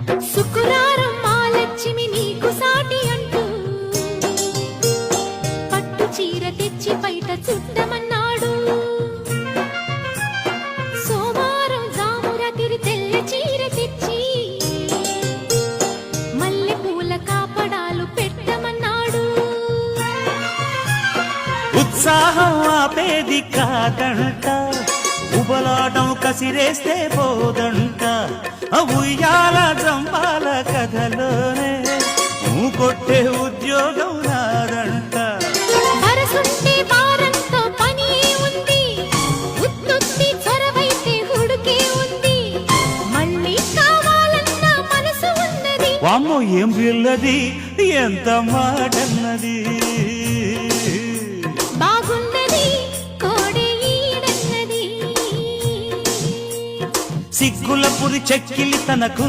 శుక్రారం మా లక్ష్మి నీకు సాటి అంటూ పట్టు చీర తెచ్చి బయట చుట్టమన్నాడు. సోమవారం జామురాతిరి తెల్ల చీర తెచ్చి మల్లె పూల కాపడాలు పెట్టమన్నాడు. ఉత్సాహం ఆపేది కాదంట, ఉబలాటం కసిరేస్తే పోదంట. ఉయ్యాల జంపాల కథలోనే కొట్టే ఉద్యోగం రాదంట. వరసుంటే వారంతో పని ఉంది, ఉత్తుత్తి చొరవైతే హుడుకే ఉంది. మళ్ళీ కావాలన్న మనసు ఉన్నది. వామ్మో ఏం పిల్లది, ఎంత మాటన్నది. బాగున్నది కోడే ఈడన్నది. సిగ్గుల పురి చెక్కిలి తనకు